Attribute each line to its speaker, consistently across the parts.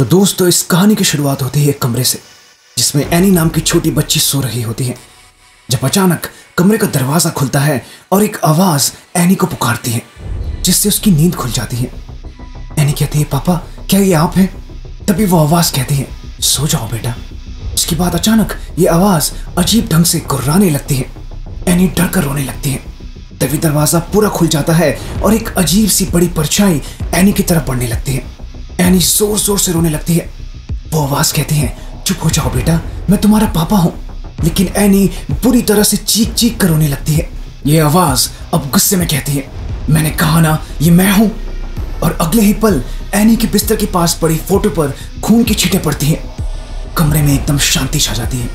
Speaker 1: तो दोस्तों इस कहानी की शुरुआत होती है एक कमरे से जिसमें एनी नाम की छोटी बच्ची सो रही होती है, जब अचानक कमरे का दरवाजा खुलता है और एक आवाज एनी को पुकारती है जिससे उसकी नींद खुल जाती है। एनी कहती है, पापा क्या ये आप हैं? तभी वो आवाज कहती है, सो जाओ बेटा। उसके बाद अचानक ये आवाज अजीब ढंग से गुर्राने लगती है। एनी डर कर रोने लगती है। तभी दरवाजा पूरा खुल जाता है और एक अजीब सी बड़ी परछाई एनी की तरफ बढ़ने लगती है। एनी जोर जोर से रोने लगती है। वो आवाज कहती है, चुप हो जाओ बेटा, मैं तुम्हारा पापा हूं। लेकिन एनी बुरी तरह से चीख चीख कर रोने लगती है। ये आवाज अब गुस्से में कहती है, मैंने कहा ना ये मैं हूं। और अगले ही पल एनी के बिस्तर के पास पड़ी फोटो पर खून की छींटें पड़ती हैं। कमरे में एकदम शांति छा जाती है।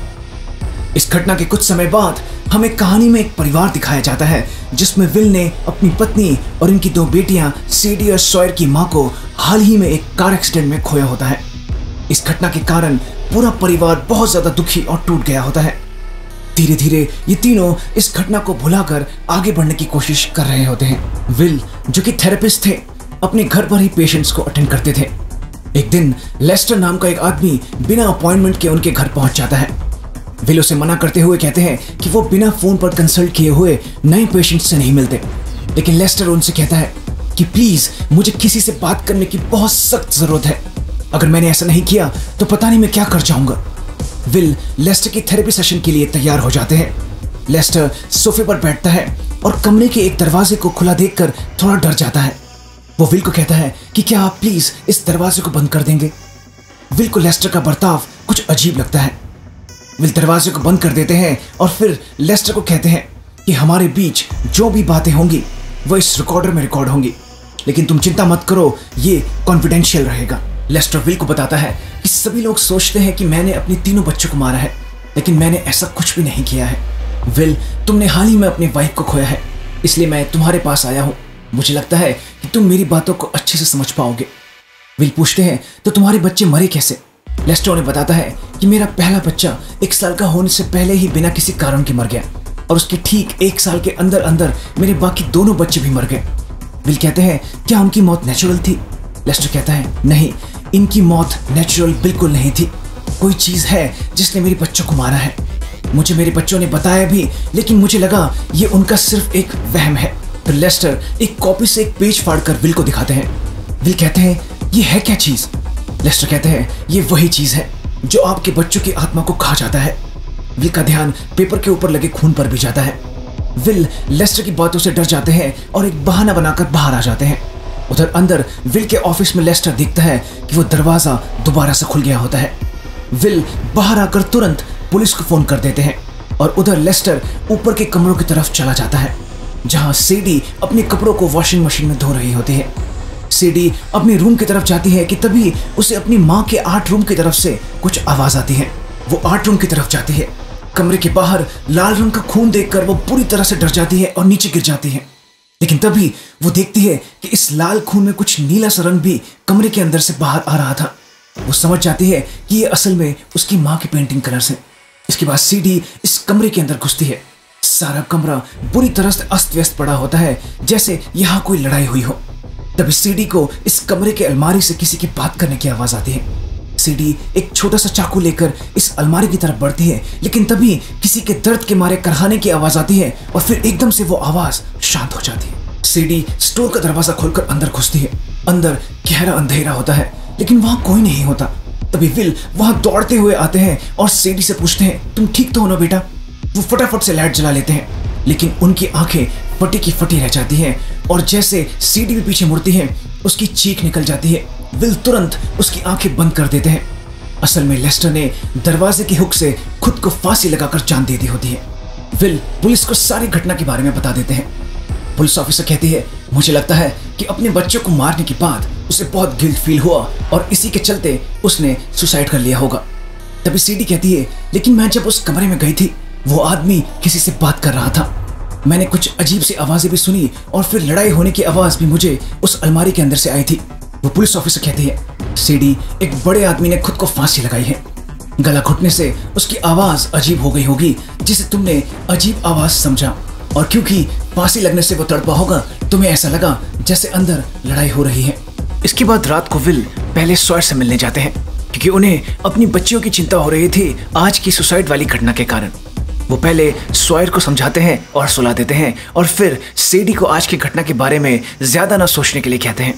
Speaker 1: इस घटना के कुछ समय बाद हमें कहानी में एक परिवार दिखाया जाता है जिसमें विल ने अपनी पत्नी और इनकी दो बेटियां सीडी और सॉयर की मां को हाल ही में एक कार एक्सीडेंट में खोया होता है। इस घटना के कारण पूरा परिवार बहुत ज्यादा दुखी और टूट गया होता है। धीरे धीरे ये तीनों इस घटना को भुलाकर आगे बढ़ने की कोशिश कर रहे होते हैं। विल जो कि थेरेपिस्ट थे अपने घर पर ही पेशेंट्स को अटेंड करते थे। एक दिन लेस्टर नाम का एक आदमी बिना अपॉइंटमेंट के उनके घर पहुंच जाता है। विल उसे मना करते हुए कहते हैं कि वो बिना फोन पर कंसल्ट किए हुए नए पेशेंट से नहीं मिलते। लेकिन लेस्टर उनसे कहता है कि प्लीज मुझे किसी से बात करने की बहुत सख्त जरूरत है। अगर मैंने ऐसा नहीं किया तो पता नहीं मैं क्या कर जाऊंगा। विल लेस्टर की थेरेपी सेशन के लिए तैयार हो जाते हैं। लेस्टर सोफे पर बैठता है और कमरे के एक दरवाजे को खुला देखकर थोड़ा डर जाता है। वो विल को कहता है कि क्या आप प्लीज इस दरवाजे को बंद कर देंगे। विल को लेस्टर का बर्ताव कुछ अजीब लगता है। विल दरवाजे को बंद कर देते हैं और फिर लेस्टर को कहते हैं कि हमारे बीच जो भी बातें होंगी वो इस रिकॉर्डर में रिकॉर्ड होंगी, लेकिन तुम चिंता मत करो, ये कॉन्फिडेंशियल रहेगा। लेस्टर विल को बताता है कि सभी लोग सोचते हैं कि मैंने अपने तीनों बच्चों को मारा है, लेकिन मैंने ऐसा कुछ भी नहीं किया है। विल, तुमने हाल ही में अपनी वाइफ को खोया है, इसलिए मैं तुम्हारे पास आया हूँ। मुझे लगता है कि तुम मेरी बातों को अच्छे से समझ पाओगे। विल पूछते हैं, तो तुम्हारे बच्चे मरे कैसे? लेस्टर उन्हें बताता है कि मेरा पहला बच्चा 1 साल का होने से पहले ही बिना किसी कारण के मर गया और उसके ठीक 1 साल के अंदर अंदर मेरे बाकी दोनों बच्चे भी मर गए। विल कहते हैं, क्या उनकी मौत नेचुरल थी? लेस्टर कहता है, नहीं, इनकी मौत नेचुरल बिल्कुल नहीं थी। कोई चीज है जिसने मेरे बच्चों को मारा है। मुझे मेरे बच्चों ने बताया भी, लेकिन मुझे लगा ये उनका सिर्फ एक वहम है। फिर लेस्टर एक कॉपी से एक पेज फाड़कर विल को दिखाते हैं। विल कहते हैं, ये है क्या चीज? लेस्टर कहते हैं, ये वही चीज है जो आपके बच्चों की आत्मा को खा जाता है। विल का ध्यान पेपर के ऊपर लगे खून पर भी जाता है। विल लेस्टर की बातों से डर जाते हैं और एक बहाना बनाकर बाहर आ जाते हैं। उधर अंदर विल के ऑफिस में लेस्टर देखता है कि वो दरवाजा दोबारा से खुल गया होता है। विल बाहर आकर तुरंत पुलिस को फोन कर देते हैं और उधर लेस्टर ऊपर के कमरों की तरफ चला जाता है जहां सीडी अपने कपड़ों को वॉशिंग मशीन में धो रही होती है। सीडी अपने रूम की तरफ जाती है कि तभी उसे अपनी माँ के 8 रूम की तरफ से कुछ आवाज आती है। वो 8 रूम की तरफ जाती है। कमरे के बाहर लाल रंग का खून देखकर वो पूरी तरह से डर जाती है और नीचे गिर जाती है। लेकिन तभी वो देखती है कि इस लाल खून में कुछ नीला सा रंग भी कमरे के अंदर से बाहर आ रहा था। वो समझ जाती है कि ये असल में उसकी माँ की पेंटिंग कलर्स हैं। इसके बाद सीडी इस कमरे के अंदर घुसती है। सारा कमरा बुरी तरह से अस्त व्यस्त पड़ा होता है, जैसे यहाँ कोई लड़ाई हुई हो। तभी सीडी को इस कमरे के अलमारी से किसी की बात करने की आवाज आती है। सीडी एक छोटा सा चाकू लेकर इस अलमारी की तरफ बढ़ती है, लेकिन तभी किसी के दर्द के मारे करहाने की आवाज आती है और फिर एकदम से वो आवाज शांत हो जाती है। सीडी स्टोर का दरवाजा खोलकर अंदर घुसती है। अंदर गहरा अंधेरा होता है, लेकिन वहां कोई नहीं होता। तभी विल वहां दौड़ते हुए आते हैं और सीडी से पूछते हैं, तुम ठीक तो हो ना बेटा? वो फटाफट से लाइट जला लेते हैं, लेकिन उनकी आंखें फटी की फटी रह जाती हैं और जैसे सीडी भी पीछे मुड़ती है उसकी चीख निकल जाती है। विल तुरंत उसकी आंखें बंद कर देते हैं। असल में लेस्टर ने दरवाजे की हुक से खुद को फांसी लगाकर जान दे दी होती है। विल पुलिस को सारी घटना के बारे में बता देते हैं। पुलिस ऑफिसर कहती है, मुझे लगता है कि अपने बच्चों को मारने के बाद उसे बहुत गिल्ट फील हुआ और इसी के चलते उसने सुसाइड कर लिया होगा। तभी सीडी कहती है, लेकिन मैं जब उस कमरे में गई थी वो आदमी किसी से बात कर रहा था। मैंने कुछ अजीब सी आवाजें भी सुनी और फिर लड़ाई होने की आवाज भी मुझे उस अलमारी के अंदर से आई थी। वो पुलिस ऑफिसर कहती है, सीडी, एक बड़े आदमी ने खुद को फांसी लगाई है। गला घुटने से उसकी आवाज अजीब हो गई होगी, जिसे तुमने अजीब आवाज समझा, और क्योंकि फांसी लगने से वो तड़पा होगा तुम्हें ऐसा लगा जैसे अंदर लड़ाई हो रही है। इसके बाद रात को विल पहले सॉयर से मिलने जाते हैं क्योंकि उन्हें अपनी बच्चियों की चिंता हो रही थी आज की सुसाइड वाली घटना के कारण। वो पहले सॉयर को समझाते हैं और सुला देते हैं और फिर सेडी को आज की घटना के बारे में ज़्यादा ना सोचने के लिए कहते हैं।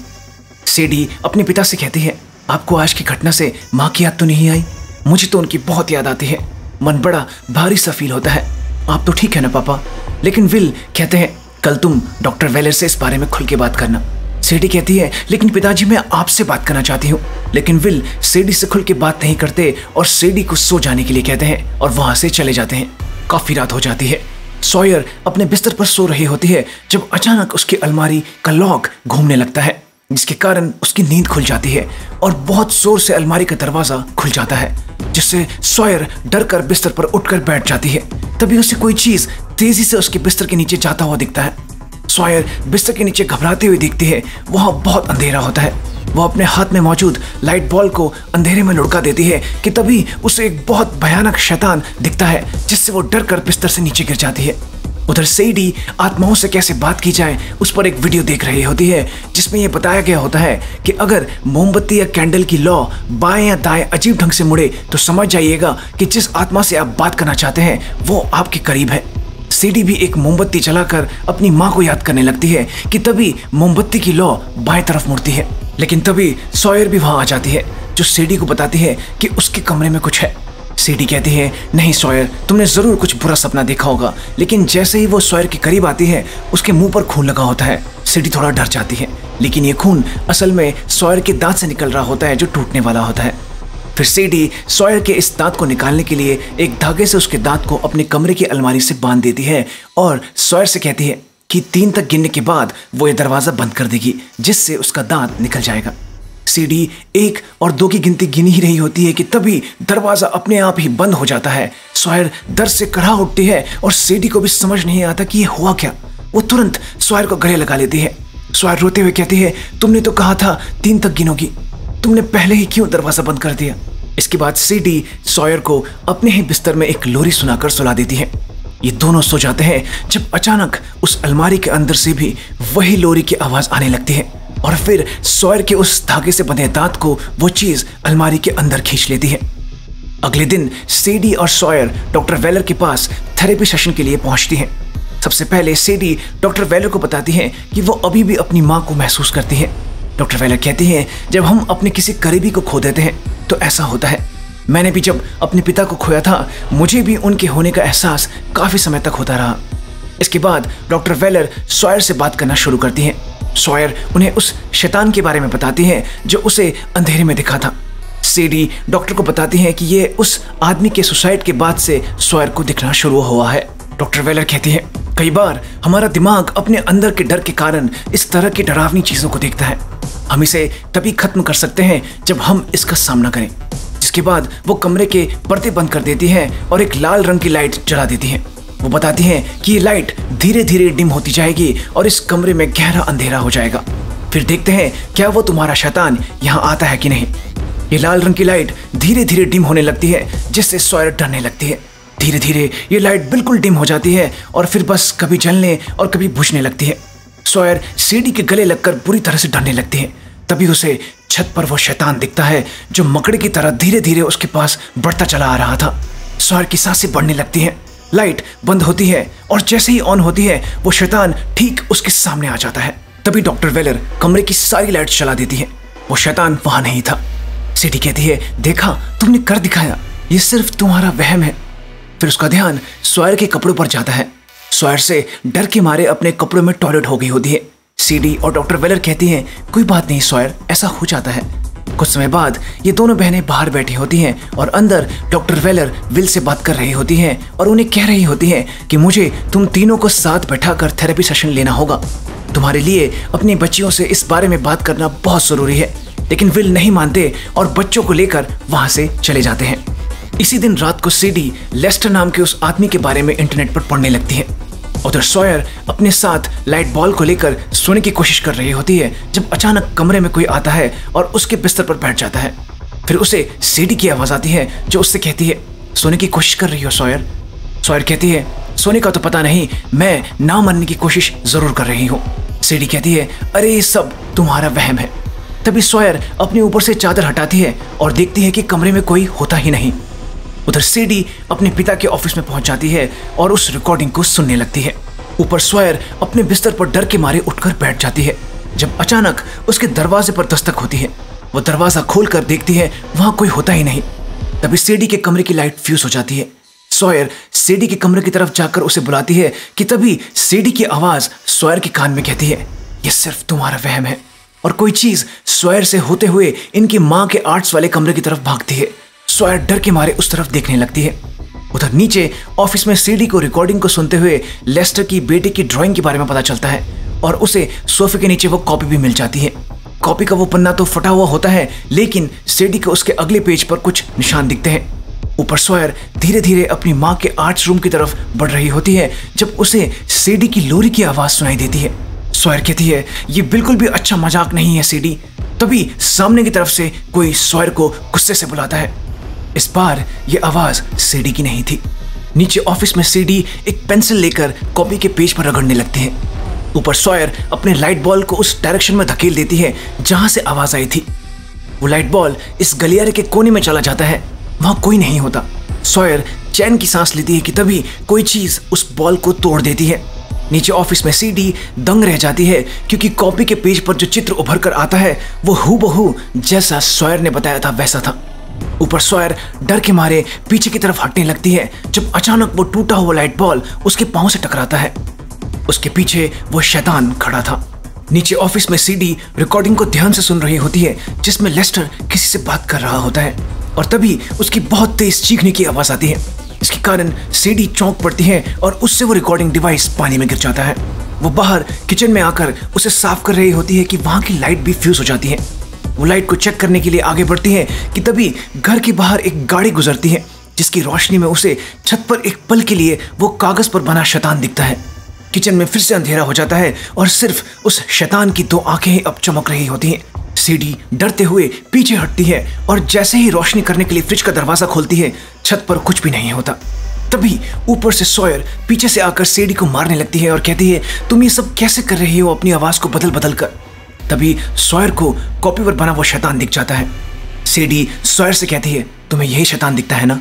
Speaker 1: सेडी अपने पिता से कहती है, आपको आज की घटना से माँ की याद तो नहीं आई? मुझे तो उनकी बहुत याद आती है, मन बड़ा भारी सा फील होता है। आप तो ठीक है ना पापा? लेकिन विल कहते हैं, कल तुम डॉक्टर वेलर से इस बारे में खुल के बात करना। सेडी कहती है, लेकिन पिताजी मैं आपसे बात करना चाहती हूँ। लेकिन विल सेडी से खुल के बात नहीं करते और सेडी को सो जाने के लिए कहते हैं और वहां से चले जाते हैं। काफी रात हो जाती है। सॉयर अपने बिस्तर पर सो रही होती है जब अचानक उसकी अलमारी का लॉक घूमने लगता है, जिसके कारण उसकी नींद खुल जाती है और बहुत जोर से अलमारी का दरवाजा खुल जाता है, जिससे सॉयर डर कर बिस्तर पर उठकर बैठ जाती है। तभी उसे कोई चीज तेजी से उसके बिस्तर के नीचे जाता हुआ दिखता है। सॉयर बिस्तर के नीचे घबराते हुए दिखती है। वहां बहुत अंधेरा होता है। वो अपने हाथ में मौजूद लाइट बॉल को अंधेरे में लुढ़का देती है कि तभी उसे एक बहुत भयानक शैतान दिखता है, जिससे वो डर कर बिस्तर से नीचे गिर जाती है। उधर सेडी आत्माओं से कैसे बात की जाए उस पर एक वीडियो देख रही होती है, जिसमें यह बताया गया होता है कि अगर मोमबत्ती या कैंडल की लौ बाएं या दाएं अजीब ढंग से मुड़े तो समझ जाइएगा कि जिस आत्मा से आप बात करना चाहते हैं वो आपके करीब है। सेडी भी एक मोमबत्ती जलाकर अपनी माँ को याद करने लगती है कि तभी मोमबत्ती की लौ बाएं तरफ मुड़ती है। लेकिन तभी सॉयर भी वहां आ जाती है, जो सेडी को बताती है कि उसके कमरे में कुछ है। सेडी कहती है, नहीं सॉयर, तुमने जरूर कुछ बुरा सपना देखा होगा। लेकिन जैसे ही वो सॉयर के करीब आती है उसके मुंह पर खून लगा होता है। सेडी थोड़ा डर जाती है, लेकिन ये खून असल में सॉयर के दांत से निकल रहा होता है जो टूटने वाला होता है। फिर सेडी सॉयर के इस दांत को निकालने के लिए एक धागे से उसके दांत को अपने कमरे की अलमारी से बांध देती है और सॉयर से कहती है कि 3 तक गिनने के बाद वो ये दरवाजा बंद कर देगी, जिससे उसका दांत निकल जाएगा। सीडी 1 और 2 की गिनती गिन ही रही होती है कि तभी दरवाजा अपने आप ही बंद हो जाता है। सॉयर दर्द से कड़ा उठती है और सीडी को भी समझ नहीं आता कि ये हुआ क्या। वो तुरंत सॉयर को गले लगा लेती है। सॉयर रोते हुए कहती है, तुमने तो कहा था 3 तक गिनोगी, तुमने पहले ही क्यों दरवाजा बंद कर दिया? इसके बाद सीडी सॉयर को अपने ही बिस्तर में एक लोरी सुनाकर सुला देती है। ये दोनों सो जाते हैं जब अचानक उस अलमारी के अंदर से भी वही लोरी की आवाज आने लगती है और फिर सॉयर के उस धागे से बंधे दांत को वो चीज अलमारी के अंदर खींच लेती है। अगले दिन सीडी और सॉयर डॉक्टर वेलर के पास थेरेपी सेशन के लिए पहुंचती हैं। सबसे पहले सीडी डॉक्टर वेलर को बताती है कि वो अभी भी अपनी माँ को महसूस करती है। डॉक्टर वेलर कहती है, जब हम अपने किसी करीबी को खो देते हैं तो ऐसा होता है। मैंने भी जब अपने पिता को खोया था, मुझे भी उनके होने का एहसास काफी समय तक होता रहा। इसके बाद डॉक्टर वेलर सॉयर से बात करना शुरू करती हैं। सॉयर उन्हें उस शैतान के बारे में बताती है जो उसे अंधेरे में दिखा था। सीडी डॉक्टर को बताती है कि ये उस आदमी के सुसाइड के बाद से सॉयर को दिखना शुरू हुआ है। डॉक्टर वेलर कहती है, कई बार हमारा दिमाग अपने अंदर के डर के कारण इस तरह की डरावनी चीजों को देखता है। हम इसे तभी खत्म कर सकते हैं जब हम इसका सामना करें। जिसके बाद वो कमरे के पर्दे बंद कर देती है और एक लाल रंग की लाइट जला देती है। वो बताती है कि ये लाइट धीरे धीरे डिम होती जाएगी और इस कमरे में गहरा अंधेरा हो जाएगा। फिर देखते हैं क्या वो तुम्हारा शैतान यहाँ आता है कि नहीं। ये लाल रंग की लाइट धीरे धीरे डिम होने लगती है, जिससे सॉयर डरने लगती है। धीरे धीरे ये लाइट बिल्कुल डिम हो जाती है और फिर बस कभी जलने और कभी बुझने लगती है। सॉयर सीडी के गले लगकर बुरी तरह से डरने लगती है। तभी उसे छत पर वो शैतान दिखता है जो मकड़ी की तरह धीरे धीरे उसके पास बढ़ता चला आ रहा था। सॉयर की सांसें बढ़ने लगती हैं। लाइट बंद होती है और जैसे ही ऑन होती है वो शैतान ठीक उसके सामने आ जाता है। तभी डॉक्टर वेलर कमरे की सारी लाइट जला देती है। वो शैतान वहां नहीं था। सीडी कहती है, देखा, तुमने कर दिखाया, ये सिर्फ तुम्हारा वहम है। फिर उसका ध्यान सॉयर के कपड़ों पर जाता है। सॉयर से डर के मारे अपने कपड़ों में टॉयलेट हो गई होती है। सीडी और डॉक्टर वेलर कहती हैं, कोई बात नहीं सॉयर, ऐसा हो जाता है। कुछ समय बाद ये दोनों बहनें बाहर बैठी होती हैं और अंदर डॉक्टर वेलर विल से बात कर रही होती हैं और उन्हें कह रही होती हैं कि मुझे तुम तीनों को साथ बैठाकर थेरेपी सेशन लेना होगा। तुम्हारे लिए अपनी बच्चियों से इस बारे में बात करना बहुत जरूरी है। लेकिन विल नहीं मानते और बच्चों को लेकर वहां से चले जाते हैं। इसी दिन रात को सीडी लेस्टर नाम के उस आदमी के बारे में इंटरनेट पर पढ़ने लगती है। उधर सॉयर अपने साथ लाइट बॉल को लेकर सोने की कोशिश कर रही होती है जब अचानक कमरे में कोई आता है और उसके बिस्तर पर बैठ जाता है। फिर उसे सीडी की आवाज आती है जो उससे कहती है, सोने की कोशिश कर रही हो सॉयर? सॉयर कहती है, सोने का तो पता नहीं, मैं ना मरने की कोशिश जरूर कर रही हूँ। सीडी कहती है, अरे ये सब तुम्हारा वहम है। तभी सॉयर अपने ऊपर से चादर हटाती है और देखती है कि कमरे में कोई होता ही नहीं। उधर सेडी अपने पिता के ऑफिस में पहुंच जाती है और उस रिकॉर्डिंग को सुनने लगती है। ऊपर सॉयर अपने बिस्तर पर डर के मारे उठकर बैठ जाती है जब अचानक उसके दरवाजे पर दस्तक होती है। वो दरवाजा खोलकर देखती है, वहां कोई होता ही नहीं। तभी सेडी के कमरे की लाइट फ्यूज हो जाती है। सॉयर सेडी के कमरे की तरफ जाकर उसे बुलाती है कि तभी सेडी की आवाज सॉयर के कान में कहती है, यह सिर्फ तुम्हारा वहम है। और कोई चीज सॉयर से होते हुए इनकी माँ के आर्ट्स वाले कमरे की तरफ भागती है। सॉयर डर के मारे उस तरफ देखने लगती है। उधर नीचे ऑफिस में सेडी को रिकॉर्डिंग को सुनते हुए लेस्टर की बेटे की ड्राइंग के बारे में पता चलता है और उसे सोफे के नीचे वो कॉपी भी मिल जाती है। कॉपी का वो पन्ना तो फटा हुआ होता है, लेकिन सेडी को उसके अगले पेज पर कुछ निशान दिखते हैं। ऊपर सॉयर धीरे धीरे अपनी माँ के आर्ट्स रूम की तरफ बढ़ रही होती है जब उसे सेडी की लोरी की आवाज सुनाई देती है। सॉयर कहती है, ये बिल्कुल भी अच्छा मजाक नहीं है सेडी। तभी सामने की तरफ से कोई सॉयर को गुस्से से बुलाता है। इस बार ये आवाज सेडी की नहीं थी। नीचे ऑफिस में सेडी एक पेंसिल लेकर कॉपी के पेज पर रगड़ने लगती है। ऊपर सॉयर अपने लाइट बॉल को उस डायरेक्शन में धकेल देती है जहां से आवाज आई थी। वो लाइट बॉल इस गलियारे के कोने में चला जाता है, वहां कोई नहीं होता। सॉयर चैन की सांस लेती है कि तभी कोई चीज उस बॉल को तोड़ देती है। नीचे ऑफिस में सीडी दंग रह जाती है क्योंकि कॉपी के पेज पर जो चित्र उभर कर आता है वो हूबहू जैसा सॉयर ने बताया था वैसा था। ऊपर सॉयर डर के मारे पीछे की तरफ हटने लगती है जब अचानक वो टूटा हुआ लाइट बॉल उसके पांव से टकराता है। उसके पीछे वो शैतान खड़ा था। नीचे ऑफिस में सीडी रिकॉर्डिंग को ध्यान से सुन रही होती है जिसमें लेस्टर किसी से बात कर रहा होता है और तभी उसकी बहुत तेज चीखने की आवाज आती है। इसके कारण सीडी चौंक पड़ती है और उससे वो रिकॉर्डिंग डिवाइस पानी में गिर जाता है। वो बाहर किचन में आकर उसे साफ कर रही होती है कि वहां की लाइट भी फ्यूज हो जाती है। वो लाइट को चेक करने के लिए आगे बढ़ती है कि तभी घर के बाहर एक गाड़ी गुजरती है जिसकी रोशनी में उसे छत पर एक पल के लिए वो कागज पर बना शैतान दिखता है। किचन में फिर से अंधेरा हो जाता है और सिर्फ उस शैतान की दो आंखें ही अब चमक रही होती हैं। सीडी डरते हुए पीछे हटती है और जैसे ही रोशनी करने के लिए फ्रिज का दरवाजा खोलती है छत पर कुछ भी नहीं होता। तभी ऊपर से सॉयर पीछे से आकर सीडी को मारने लगती है और कहती है, तुम ये सब कैसे कर रही हो अपनी आवाज को बदल बदल कर। तभी सॉयर को कॉपी पर बना वो शैतान दिख जाता है। सीडी सॉयर से कहती है, तुम्हें यही शैतान दिखता है ना?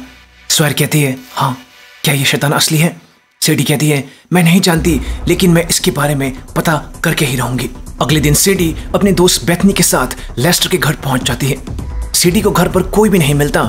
Speaker 1: सॉयर कहती है, हाँ। क्या ये शैतान असली है? सीडी कहती है, मैं नहीं जानती, लेकिन मैं इसके बारे में पता करके ही रहूंगी। अगले दिन सीडी अपने दोस्त बेथनी के साथ लेस्टर के घर पहुंच जाती है। सीडी को घर पर कोई भी नहीं मिलता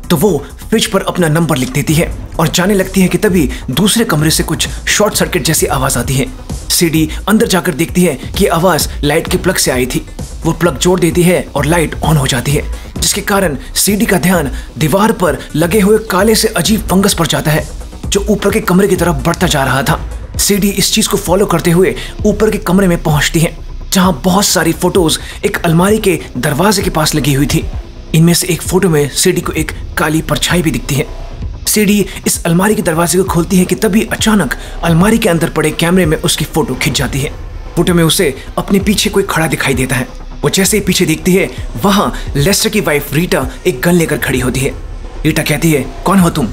Speaker 1: तो वो फ्रिज पर अपना नंबर लिख देती है और जाने लगती है कि तभी दूसरे कमरे से कुछ शॉर्ट सर्किट जैसी आवाज आती है। सीडी अंदर जाकर देखती है कि आवाज लाइट के प्लग से आई थी। वो प्लग जोड़ देती है और लाइट ऑन हो जाती है, जिसके कारण सीडी का ध्यान दीवार पर लगे हुए काले से अजीब फंगस पर जाता है जो ऊपर के कमरे की तरफ बढ़ता जा रहा था। सीडी इस चीज को फॉलो करते हुए ऊपर के कमरे में पहुंचती है जहां बहुत सारी फोटोज एक अलमारी के दरवाजे के पास लगी हुई थी। इनमें से एक फोटो में सीडी को एक काली परछाई भी दिखती है। सीडी इस अलमारी के दरवाजे को खोलती है कि तभी अचानक अलमारी के अंदर पड़े कैमरे में उसकी फोटो खिंच जाती है। फोटो में उसे अपने पीछे कोई खड़ा दिखाई देता है। वो जैसे ही पीछे देखती है वहां लेस्टर की वाइफ रीटा एक गन लेकर खड़ी होती है। रीटा कहती है, कौन हो तुम?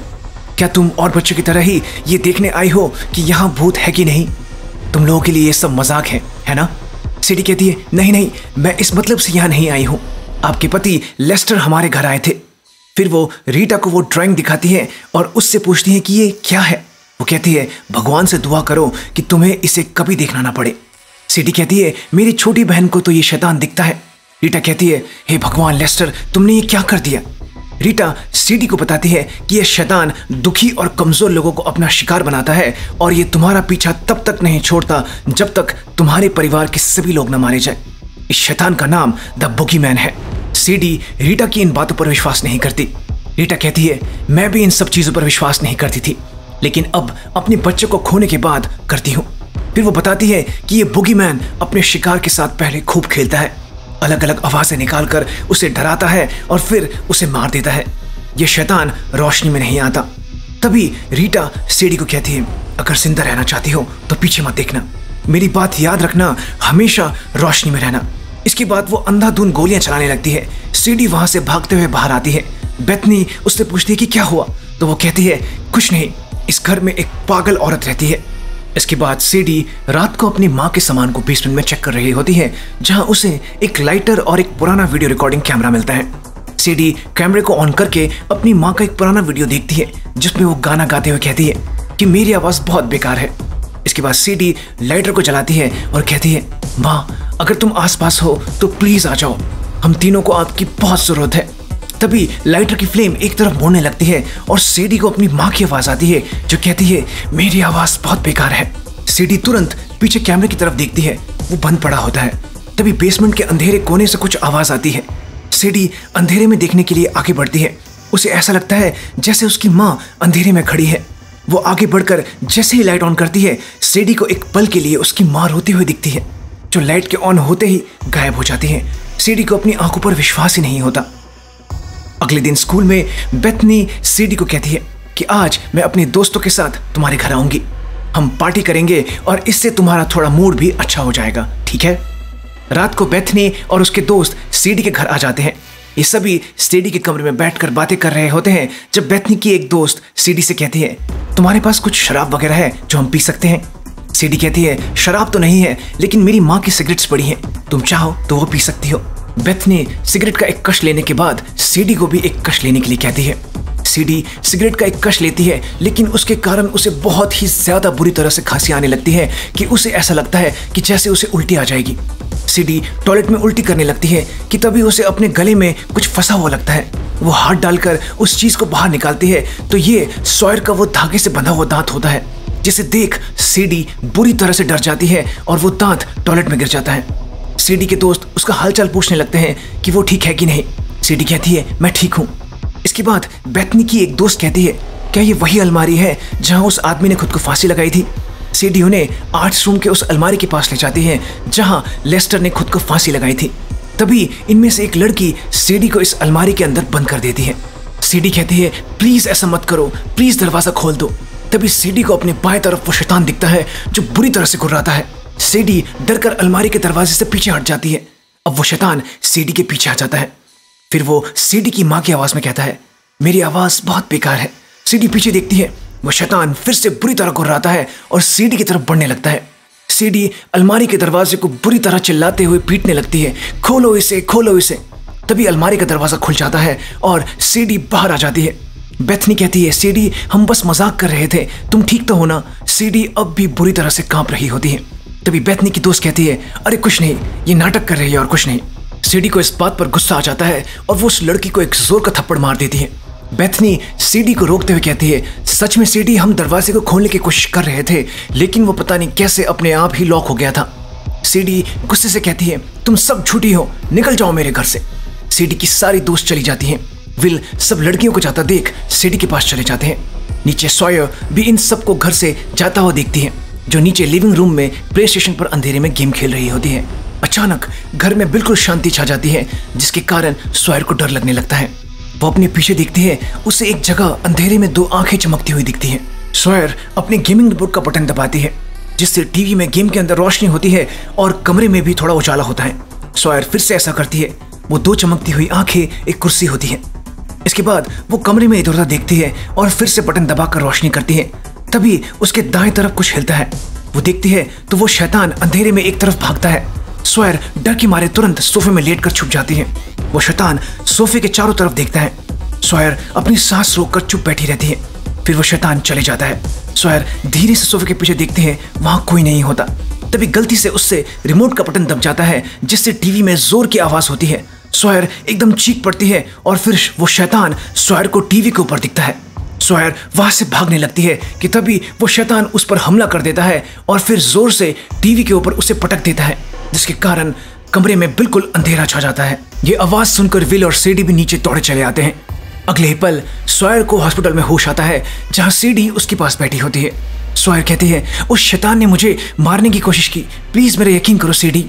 Speaker 1: क्या तुम और बच्चों की तरह ही ये देखने आई हो कि यहाँ भूत है कि नहीं? तुम लोगों के लिए ये सब मजाक है ना? सीडी कहती है, नहीं नहीं, मैं इस मतलब से यहाँ नहीं आई हूँ। आपके पति लेस्टर हमारे घर आए थे। फिर वो रीटा को वो ड्राइंग दिखाती है और उससे पूछती है कि ये क्या है। वो कहती है, भगवान से दुआ करो कि तुम्हें इसे कभी देखना ना पड़े। सीडी कहती है, मेरी छोटी बहन को तो ये शैतान दिखता है। रीटा कहती है, हे भगवान लेस्टर, तुमने ये क्या कर दिया? रीटा सीडी को बताती है कि यह शैतान दुखी और कमजोर लोगों को अपना शिकार बनाता है और ये तुम्हारा पीछा तब तक नहीं छोड़ता जब तक तुम्हारे परिवार के सभी लोग न मारे जाए। इस शैतान का नाम द बुगीमैन है। सीडी रीटा की इन बातों पर विश्वास नहीं करती। रीटा कहती है, मैं भी इन सब चीजों पर विश्वास नहीं करती थी, लेकिन अब अपने बच्चे को खोने के बाद करती हूँ। फिर वो बताती है कि ये बुगीमैन अपने शिकार के साथ पहले खूब खेलता है, अलग अलग आवाजें निकालकर उसे डराता है और फिर उसे मार देता है। ये शैतान रोशनी में नहीं आता। तभी रीटा सीडी को कहती है, अगर जिंदा रहना चाहती हो तो पीछे मत देखना, मेरी बात याद रखना, हमेशा रोशनी में रहना। इसके बाद वो अंधाधुंध गोलियां चलाने लगती है। सीडी वहां से भागते हुए बाहर आती है। बेथनी उससे पूछती है कि क्या हुआ, तो वो कहती है, कुछ नहीं, इस घर में एक पागल औरत रहती है। इसके बाद सीडी रात को अपनी माँ के सामान को बेसमेंट में चेक कर रही होती है, जहां उसे एक लाइटर और एक पुराना वीडियो रिकॉर्डिंग कैमरा मिलता है। सीडी कैमरे को ऑन करके अपनी माँ का एक पुराना वीडियो देखती है, जिसमें वो गाना गाते हुए कहती है कि मेरी आवाज़ बहुत बेकार है। इसके बाद सीडी लाइटर को जलाती है और कहती है, माँ अगर तुम आसपास हो तो प्लीज़ आ जाओ, हम तीनों को आपकी बहुत ज़रूरत है। तभी लाइटर की फ्लेम एक तरफ मुड़ने लगती है और सीडी को अपनी माँ की आवाज़ आती है, जो कहती है मेरी आवाज़ बहुत बेकार है। सीडी तुरंत पीछे कैमरे की तरफ देखती है, वो बंद पड़ा होता है। तभी बेसमेंट के अंधेरे कोने से कुछ आवाज़ आती है। सीडी अंधेरे में देखने के लिए आगे बढ़ती है। उसे ऐसा लगता है जैसे उसकी माँ अंधेरे में खड़ी है। वो आगे बढ़कर जैसे ही लाइट ऑन करती है, सीडी को एक पल के लिए उसकी माँ रोती हुई दिखती है, जो लाइट के ऑन होते ही गायब हो जाती है। सीडी को अपनी आंखों पर विश्वास ही नहीं होता। अगले दिन स्कूल में बेथनी सीडी को कहती है कि आज मैं अपने दोस्तों के साथ तुम्हारे घर आऊंगी, हम पार्टी करेंगे और इससे तुम्हारा थोड़ा मूड भी अच्छा हो जाएगा, ठीक है। रात को बेथनी और उसके दोस्त सीडी के घर आ जाते हैं। ये सभी सीडी के कमरे में बैठकर बातें कर रहे होते हैं, जब बेथनी की एक दोस्त सीडी से कहती है तुम्हारे पास कुछ शराब वगैरह है जो हम पी सकते हैं। सीडी कहती है शराब तो नहीं है, लेकिन मेरी माँ की सिगरेट्स पड़ी हैं, तुम चाहो तो वो पी सकती हो। बेथनी सिगरेट का एक कश लेने के बाद सीडी को भी एक कश लेने के लिए कहती है। सीडी सिगरेट का एक कश लेती है, लेकिन उसके कारण उसे बहुत ही ज्यादा बुरी तरह से खांसी आने लगती है कि उसे ऐसा लगता है कि जैसे उसे उल्टी आ जाएगी। सीडी टॉयलेट में उल्टी करने लगती है कि तभी उसे अपने गले में कुछ फंसा हुआ लगता है। वो हाथ डालकर उस चीज को बाहर निकालती है तो ये सॉयर का वो धागे से बंधा हुआ दांत होता है, जिसे देख सीडी बुरी तरह से डर जाती है और वो दांत टॉयलेट में गिर जाता है। सीडी के दोस्त उसका हालचाल पूछने लगते हैं कि वो ठीक है कि नहीं। सीडी कहती है मैं ठीक हूँ। इसके बाद बेथनी की एक दोस्त कहती है क्या ये वही अलमारी है जहाँ उस आदमी ने खुद को फांसी लगाई थी। सीडी उन्हें आर्ट्स रूम के उस अलमारी के पास ले जाती है जहाँ लेस्टर ने खुद को फांसी लगाई थी। तभी इनमें से एक लड़की सीडी को इस अलमारी के अंदर बंद कर देती है। सीडी कहती है प्लीज ऐसा मत करो, प्लीज दरवाजा खोल दो। तभी सीडी को अपने बाएं तरफ वो शैतान दिखता है जो बुरी तरह से गुर्राता है। सीडी डरकर अलमारी के दरवाजे से पीछे हट जाती है। अब वो शैतान सीडी के पीछे आ जाता है। फिर वो सीडी की माँ की आवाज में कहता है मेरी आवाज बहुत बेकार है। सीडी पीछे देखती है, वो शैतान फिर से बुरी तरह गुर्राता है और सीडी की तरफ बढ़ने लगता है। सीडी अलमारी के दरवाजे को बुरी तरह चिल्लाते हुए पीटने लगती है, खोलो इसे, खोलो इसे। तभी अलमारी का दरवाजा खुल जाता है और सीडी बाहर आ जाती है। बेथनी कहती है सीडी हम बस मजाक कर रहे थे, तुम ठीक तो हो ना। सीडी अब भी बुरी तरह से कांप रही होती है। तभी बेथनी की दोस्त कहती है अरे कुछ नहीं, ये नाटक कर रही है और कुछ नहीं। सीडी को इस बात पर गुस्सा आ जाता है और वो उस लड़की को एक जोर का थप्पड़ मार देती है। बेथनी सीडी को रोकते हुए कहती है सच में सीडी हम दरवाजे को खोलने की कोशिश कर रहे थे, लेकिन वो पता नहीं कैसे अपने आप ही लॉक हो गया था। सीडी गुस्से से कहती है तुम सब झूठी हो, निकल जाओ मेरे घर से। सीडी की सारी दोस्त चली जाती हैं। विल सब लड़कियों को जाता देख सीडी के पास चले जाते हैं। नीचे सॉयर भी इन सबको घर से जाता हुआ देखती है, जो नीचे लिविंग रूम में प्ले स्टेशन पर अंधेरे में गेम खेल रही होती है। अचानक घर में बिल्कुल शांति छा जाती है, जिसके कारण सॉयर को डर लगने लगता है। वो अपने पीछे देखती है, उसे एक जगह अंधेरे में दो आंखें चमकती हुई दिखती हैं। सॉयर अपने गेमिंग रिमोट का बटन दबाती है, जिससे टीवी में गेम के अंदर रोशनी होती है और कमरे में भी थोड़ा उजाला होता है। सॉयर फिर से ऐसा करती है, वो दो चमकती हुई आंखें एक कुर्सी होती है। इसके बाद वो कमरे में इधर उधर देखती है और फिर से बटन दबाकर रोशनी करती है। तभी उसके दाएं तरफ कुछ हिलता है। वो देखती है तो वो शैतान अंधेरे में एक तरफ भागता है। सॉयर डर के मारे तुरंत सोफे में लेटकर छुप जाती है। वो शैतान सोफे के चारों तरफ देखता है। सॉयर अपनी सांस रोककर चुप बैठी रहती है। फिर वो शैतान चले जाता है। सॉयर धीरे से सोफे के पीछे देखते हैं, वहां कोई नहीं होता। तभी गलती से उससे रिमोट का बटन दब जाता है, जिससे टीवी में जोर की आवाज होती है। सॉयर एकदम चीख पड़ती है और फिर वो शैतान सॉयर को टीवी के ऊपर दिखता है। सॉयर वहां से भागने लगती है कि तभी वो शैतान उस पर हमला कर देता है और फिर जोर से टीवी के ऊपर उसे पटक देता है, जिसके कारण कमरे में बिल्कुल अंधेरा छा जाता है। ये आवाज सुनकर विल और सीडी भी नीचे दौड़े चले आते हैं। अगले ही पल सॉयर को हॉस्पिटल में होश आता है, जहां सीडी उसके पास बैठी होती है। सॉयर कहती है उस शैतान ने मुझे मारने की कोशिश की, प्लीज मेरा यकीन करो सीडी।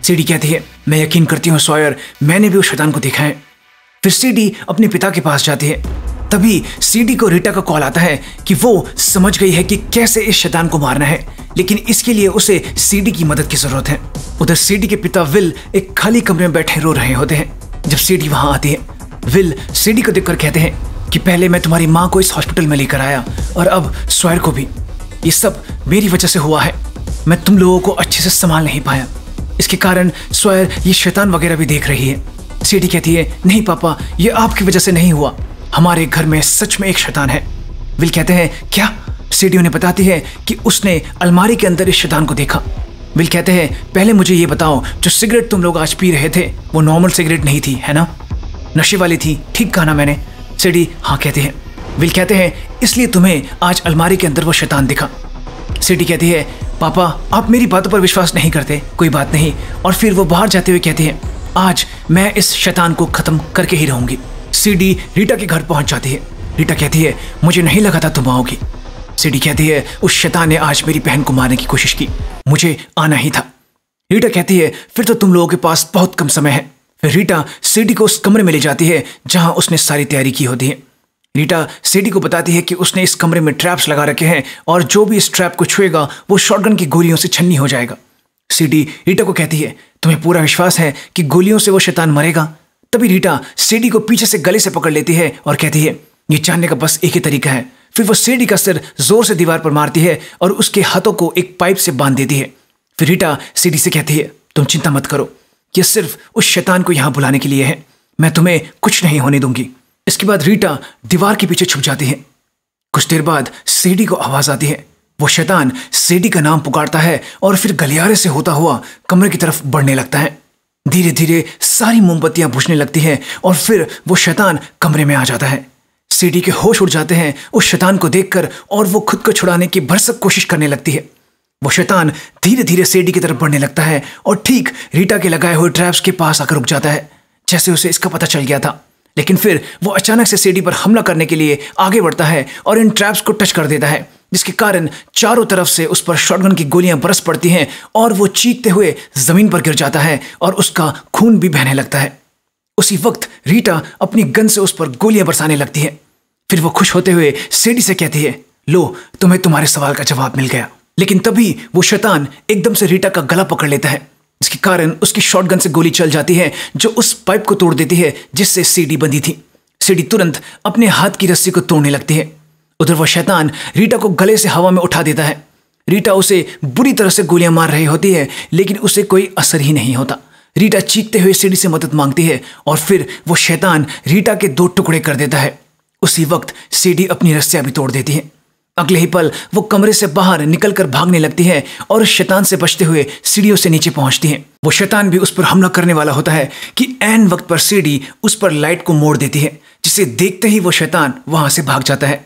Speaker 1: सीडी कहती है मैं यकीन करती हूँ सॉयर, मैंने भी उस शैतान को देखा है। फिर सीडी अपने पिता के पास जाती है। तभी सीडी को रीटा का कॉल आता है कि वो समझ गई है कि कैसे इस शैतान को मारना है, लेकिन इसके लिए उसे सीडी की मदद की जरूरत है। उधर सीडी के पिता विल एक खाली कमरे में बैठे रो रहे होते हैं। जब सीडी वहां आती है, विल सीडी को देखकर कहते हैं कि पहले मैं तुम्हारी माँ को इस हॉस्पिटल में लेकर आया और अब सॉयर को भी। ये सब मेरी वजह से हुआ है। मैं तुम लोगों को अच्छे से संभाल नहीं पाया, इसके कारण स्वयर ये शैतान वगैरह भी देख रही है। सीडी कहती है, नहीं पापा, ये आपकी वजह से नहीं हुआ, हमारे घर में सच में एक शैतान है। विल कहते हैं, क्या? सीडी उन्हें बताती है कि उसने अलमारी के अंदर इस शैतान को देखा। विल कहते हैं, पहले मुझे ये बताओ, जो सिगरेट तुम लोग आज पी रहे थे वो नॉर्मल सिगरेट नहीं थी, है ना? नशे वाली थी, ठीक कहा ना मैंने? सीडी हाँ कहते हैं। विल कहते हैं, इसलिए तुम्हें आज अलमारी के अंदर वो शैतान दिखा। सीडी कहती है, पापा आप मेरी बातों पर विश्वास नहीं करते, कोई बात नहीं। और फिर वो बाहर जाते हुए कहती है, आज मैं इस शैतान को खत्म करके ही रहूंगी। सीडी रीटा के घर पहुंच जाती है। रीटा कहती है, मुझे नहीं लगा था तुम आओगी। सीडी कहती है, उस शैतान ने आज मेरी बहन को मारने की कोशिश की, मुझे आना ही था। रीटा कहती है, फिर तो तुम लोगों के पास बहुत कम समय है। फिर रीटा सीडी को उस कमरे में ले जाती है जहां उसने सारी तैयारी की होती है। रीटा सीडी को बताती है कि उसने इस कमरे में ट्रैप्स लगा रखे हैं और जो भी इस ट्रैप को छुएगा वो शॉटगन की गोलियों से छन्नी हो जाएगा। सीडी रीटा को कहती है, तुम्हें पूरा विश्वास है कि गोलियों से वो शैतान मरेगा? तभी रीटा सीडी को पीछे से गले से पकड़ लेती है और कहती है, ये जानने का बस एक ही तरीका है। फिर वो सीडी का सिर जोर से दीवार पर मारती है और उसके हाथों को एक पाइप से बांध देती है। फिर रीटा सीडी से कहती है, तुम चिंता मत करो, ये सिर्फ उस शैतान को यहां बुलाने के लिए है, मैं तुम्हें कुछ नहीं होने दूंगी। इसके बाद रीटा दीवार के पीछे छुप जाती है। कुछ देर बाद सीडी को आवाज आती है। वो शैतान सीडी का नाम पुकारता है और फिर गलियारे से होता हुआ कमरे की तरफ बढ़ने लगता है। धीरे धीरे सारी मोमबत्तियां बुझने लगती हैं और फिर वो शैतान कमरे में आ जाता है। सीडी के होश उड़ जाते हैं उस शैतान को देखकर और वो खुद को छुड़ाने की भरसक कोशिश करने लगती है। वो शैतान धीरे धीरे सीडी की तरफ बढ़ने लगता है और ठीक रीटा के लगाए हुए ट्रैप्स के पास आकर रुक जाता है, जैसे उसे इसका पता चल गया था। लेकिन फिर वो अचानक से सीडी पर हमला करने के लिए आगे बढ़ता है और इन ट्रैप्स को टच कर देता है, जिसके कारण चारों तरफ से उस पर शॉटगन की गोलियां बरस पड़ती हैं और वो चीखते हुए जमीन पर गिर जाता है और उसका खून भी बहने लगता है। उसी वक्त रीटा अपनी गन से उस पर गोलियां बरसाने लगती है। फिर वो खुश होते हुए सीडी से कहती है, लो तुम्हें तुम्हारे सवाल का जवाब मिल गया। लेकिन तभी वो शैतान एकदम से रीटा का गला पकड़ लेता है, जिसके कारण उसकी शॉटगन से गोली चल जाती है जो उस पाइप को तोड़ देती है जिससे सीडी बंधी थी। सीडी तुरंत अपने हाथ की रस्सी को तोड़ने लगती है। उधर वो शैतान रीटा को गले से हवा में उठा देता है। रीटा उसे बुरी तरह से गोलियां मार रही होती है लेकिन उसे कोई असर ही नहीं होता। रीटा चीखते हुए सीडी से मदद मांगती है और फिर वो शैतान रीटा के 2 टुकड़े कर देता है। उसी वक्त सीडी अपनी रस्सियां भी तोड़ देती है। अगले ही पल वो कमरे से बाहर निकलकर भागने लगती है और उस शैतान से बचते हुए सीढ़ियों से नीचे पहुंचती है। वो शैतान भी उस पर हमला करने वाला होता है कि ऐन वक्त पर सीडी उस पर लाइट को मोड़ देती है, जिसे देखते ही वो शैतान वहां से भाग जाता है।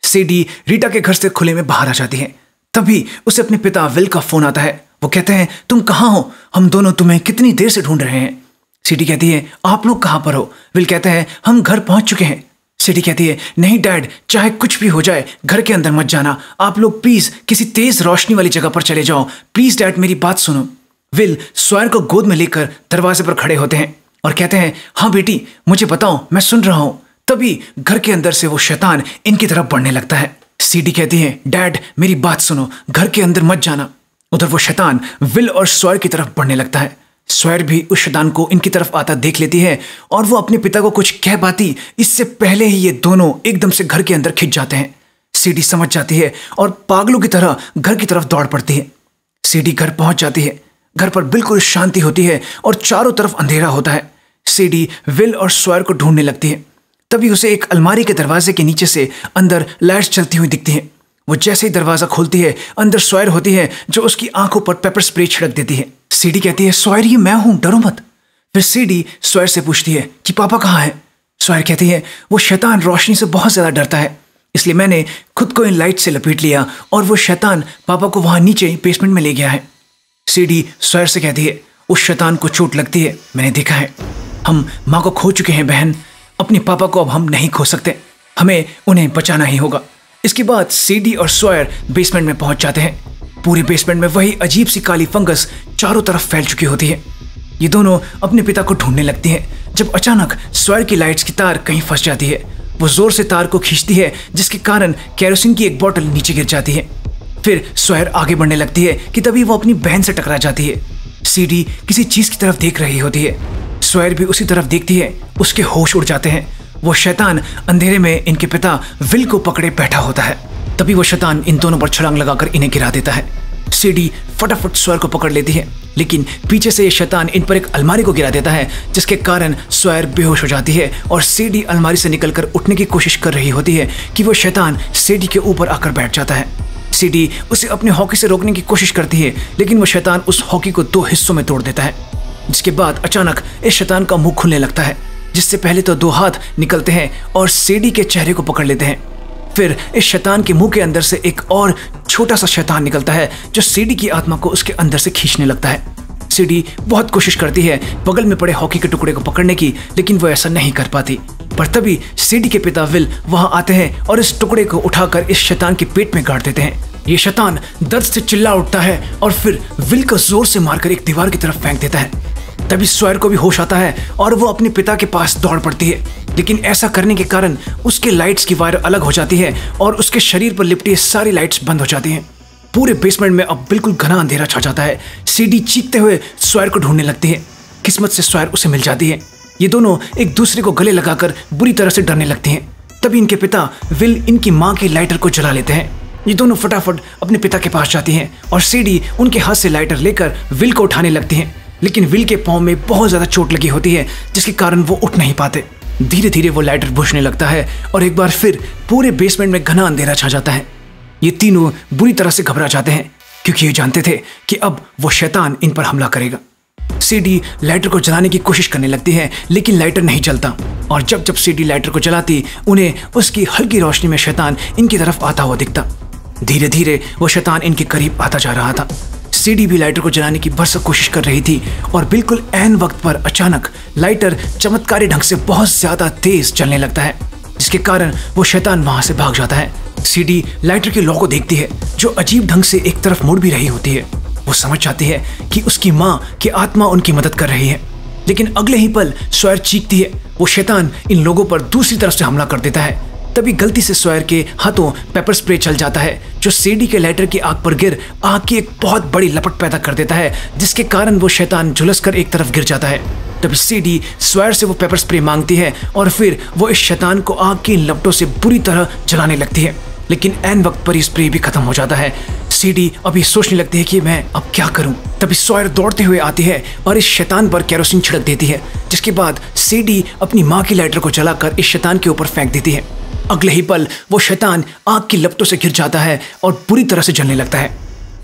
Speaker 1: सीडी रीटा के घर से खुले में बाहर आ जाती है। तभी उसे अपने पिता विल का फोन आता है। वो कहते हैं, तुम कहाँ हो? हम दोनों तुम्हें कितनी देर से ढूंढ रहे हैं। सीडी कहती है, आप लोग कहाँ पर हो? विल कहते हैं, हम घर पहुंच चुके हैं। सीडी कहती है, नहीं डैड, चाहे कुछ भी हो जाए घर के अंदर मत जाना, आप लोग प्लीज किसी तेज रोशनी वाली जगह पर चले जाओ। प्लीज डैड मेरी बात सुनो। विल स्वयर को गोद में लेकर दरवाजे पर खड़े होते हैं और कहते हैं, हाँ बेटी मुझे बताओ, मैं सुन रहा हूं। तभी घर के अंदर से वो शैतान इनकी तरफ बढ़ने लगता है। सीडी कहती है, डैड मेरी बात सुनो, घर के अंदर मत जाना। उधर वो शैतान विल और स्वयर की तरफ बढ़ने लगता है। स्वयर भी उस शैतान को इनकी तरफ आता देख लेती है और वो अपने पिता को कुछ कह पाती इससे पहले ही ये दोनों एकदम से घर के अंदर खिंच जाते हैं। सीडी समझ जाती है और पागलों की तरह घर की तरफ दौड़ पड़ती है। सीडी घर पहुंच जाती है। घर पर बिल्कुल शांति होती है और चारों तरफ अंधेरा होता है। सीडी विल और स्वयर को ढूंढने लगती है। तभी उसे एक अलमारी के दरवाजे के नीचे से अंदर लाइट्स चलती हुई दिखती है। वो जैसे ही दरवाजा खोलती है अंदर स्वयर होती है जो उसकी आंखों पर पेपर स्प्रे छिड़क देती है। सीडी कहती है, स्वयर ये मैं हूं, डरो मत। फिर सीडी स्वयर से पूछती है कि पापा कहाँ है? स्वयर कहती है, वो शैतान रोशनी से बहुत ज्यादा डरता है, इसलिए मैंने खुद को इन लाइट से लपेट लिया और वो शैतान पापा को वहां नीचे बेसमेंट में ले गया है। सीडी स्वयर से कहती है, उस शैतान को चोट लगती है, मैंने देखा है। हम माँ को खो चुके हैं बहन, अपने पापा को अब हम नहीं खो सकते, हमें उन्हें बचाना ही होगा। इसके बाद सीडी और स्वयर बेसमेंट में पहुंच जाते हैं। पूरे बेसमेंट में वही अजीब सी काली फंगस चारों तरफ फैल चुकी होती है। ये दोनों अपने पिता को ढूंढने लगती हैं जब अचानक स्वयर की लाइट्स की तार कहीं फंस जाती है। वो जोर से तार को खींचती है जिसके कारण केरोसिन की एक बोतल नीचे गिर जाती है। फिर स्वयर आगे बढ़ने लगती है कि तभी वो अपनी बहन से टकरा जाती है। सीडी किसी चीज की तरफ देख रही होती है। स्वयर भी उसी तरफ देखती है। उसके होश उड़ जाते हैं। वो शैतान अंधेरे में इनके पिता विल को पकड़े बैठा होता है। तभी वो शैतान इन दोनों पर छलांग लगाकर इन्हें गिरा देता है। सीडी फटाफट स्वैर को पकड़ लेती है, लेकिन पीछे से ये शैतान इन पर एक अलमारी को गिरा देता है, जिसके कारण स्वैर बेहोश हो जाती है और सीडी अलमारी से निकलकर उठने की कोशिश कर रही होती है कि वो शैतान सीडी के ऊपर आकर बैठ जाता है। सीडी उसे अपने हॉकी से रोकने की कोशिश करती है, लेकिन वो शैतान उस हॉकी को 2 हिस्सों में तोड़ देता है। जिसके बाद अचानक इस शैतान का मुंह खुलने लगता है, जिससे पहले तो 2 हाथ निकलते हैं और सीडी के चेहरे को पकड़ लेते हैं। फिर इस शैतान के मुंह के अंदर से एक और छोटा सा शैतान निकलता है, जो सीडी की आत्मा को उसके अंदर से खींचने लगता है। सीडी बहुत कोशिश करती है बगल में पड़े हॉकी के टुकड़े को पकड़ने की, लेकिन वो ऐसा नहीं कर पाती। पर तभी सीडी के पिता विल वहां आते हैं और इस टुकड़े को उठाकर इस शैतान के पेट में गाड़ देते हैं। ये शैतान दर्द से चिल्ला उठता है और फिर विल को जोर से मारकर एक दीवार की तरफ फेंक देता है। तभी स्वैर को भी होश आता है और वो अपने पिता के पास दौड़ पड़ती है, लेकिन ऐसा करने के कारण उसके लाइट्स की वायर अलग हो जाती है और उसके शरीर पर लिपटी सारी लाइट्स बंद हो जाती हैं। पूरे बेसमेंट में अब बिल्कुल घना अंधेरा छा जाता है। सीडी चीखते हुए स्वैर को ढूंढने लगती है। किस्मत से स्वैर उसे मिल जाती है। ये दोनों एक दूसरे को गले लगाकर बुरी तरह से डरने लगती हैं। तभी इनके पिता विल इनकी माँ की लाइटर को जला लेते हैं। ये दोनों फटाफट अपने पिता के पास जाती हैं और सीडी उनके हाथ से लाइटर लेकर विल को उठाने लगती हैं, लेकिन विल के पाँव में बहुत ज्यादा चोट लगी होती है, जिसके कारण वो उठ नहीं पाते। धीरे धीरे वो लाइटर बुझने लगता है और एक बार फिर पूरे बेसमेंट में घना अंधेरा छा जाता है। ये तीनों बुरी तरह से घबरा जाते हैं, क्योंकि ये जानते थे कि अब वो शैतान इन पर हमला करेगा। सीडी लाइटर को जलाने की कोशिश करने लगती है, लेकिन लाइटर नहीं जलता और जब जब सीडी लाइटर को जलाती, उन्हें उसकी हल्की रोशनी में शैतान इनकी तरफ आता हुआ दिखता। धीरे धीरे वो शैतान इनके करीब आता जा रहा था। सीडी भी लाइटर को जलाने की भरसक कोशिश कर रही थी और बिल्कुल ऐन वक्त पर अचानक लाइटर चमत्कारी ढंग से बहुत ज्यादा तेज चलने लगता है, जिसके कारण वो शैतान वहां से भाग जाता है। सीडी लाइटर के लौ को देखती है, जो अजीब ढंग से एक तरफ मुड़ भी रही होती है। वो समझ जाती है कि उसकी माँ की आत्मा उनकी मदद कर रही है, लेकिन अगले ही पल स्वैर चीखती है। वो शैतान इन लोगों पर दूसरी तरफ से हमला कर देता है। तभी गलती से स्वैर के हाथों पेपर स्प्रे चल जाता है, जो सीडी के लाइटर की आग पर गिर आग की एक बहुत बड़ी लपट पैदा कर देता है, जिसके कारण वो शैतान झुलसकर एक तरफ गिर जाता है। तभी सीडी स्वैर से वो पेपर स्प्रे मांगती है और फिर वो इस शैतान को आग की लपटों से बुरी तरह जलाने लगती है, लेकिन ऐन वक्त पर स्प्रे भी खत्म हो जाता है। सीडी अभी सोचने लगती है कि मैं अब क्या करूं। तभी स्वैर दौड़ते हुए आती है और इस शैतान पर केरोसिन छिड़क देती है, जिसके बाद सीडी अपनी माँ की लाइटर को जलाकर इस शैतान के ऊपर फेंक देती है। अगले ही पल वो शैतान आग की लपटों से घिर जाता है और बुरी तरह से जलने लगता है।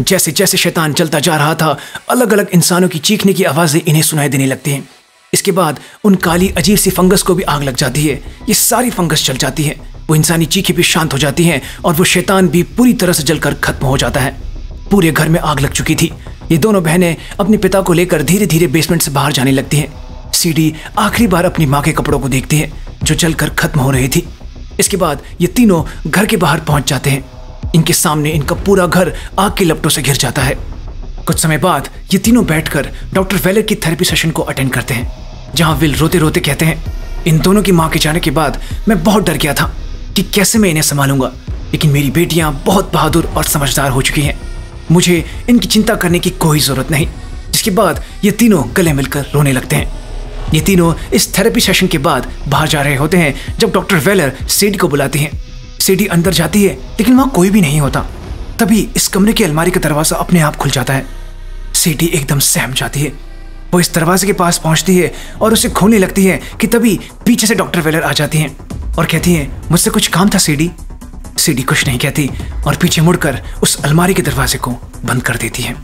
Speaker 1: जैसे जैसे शैतान जलता जा रहा था, अलग अलग इंसानों की चीखने की आवाजें इन्हें सुनाई देने लगती हैं। इसके बाद उन काली अजीब सी फंगस को भी आग लग जाती है। ये सारी फंगस जल जाती है, वो इंसानी चीखें भी शांत हो जाती हैं और वो शैतान भी पूरी तरह से जलकर खत्म हो जाता है। पूरे घर में आग लग चुकी थी। ये दोनों बहनें अपने पिता को लेकर धीरे धीरे बेसमेंट से बाहर जाने लगती हैं। सीडी आखिरी बार अपनी माँ के कपड़ों को देखती है, जो जलकर खत्म हो रही थी। इसके बाद ये तीनों घर के बाहर पहुंच जाते हैं। इनके सामने इनका पूरा घर आग की लपटों से घिर जाता है। कुछ समय बाद ये तीनों बैठकर डॉक्टर वेलर की थेरेपी सेशन को अटेंड करते हैं, जहां विल रोते रोते कहते हैं, इन दोनों की मां के जाने के बाद मैं बहुत डर गया था कि कैसे मैं इन्हें संभालूंगा, लेकिन मेरी बेटियां बहुत बहादुर और समझदार हो चुकी हैं। मुझे इनकी चिंता करने की कोई जरूरत नहीं। जिसके बाद ये तीनों गले मिलकर रोने लगते हैं। ये तीनों इस थेरेपी सेशन के बाद बाहर जा रहे होते हैं, जब डॉक्टर वेलर सीडी को बुलाती हैं। सीडी अंदर जाती है, लेकिन वहां कोई भी नहीं होता। तभी इस कमरे की अलमारी का दरवाजा अपने आप खुल जाता है। सीडी एकदम सहम जाती है। वो इस दरवाजे के पास पहुंचती है और उसे खोलने लगती है कि तभी पीछे से डॉक्टर वेलर आ जाती हैं और कहती हैं, मुझसे कुछ काम था सीडी। सीडी कुछ नहीं कहती और पीछे मुड़कर उस अलमारी के दरवाजे को बंद कर देती है।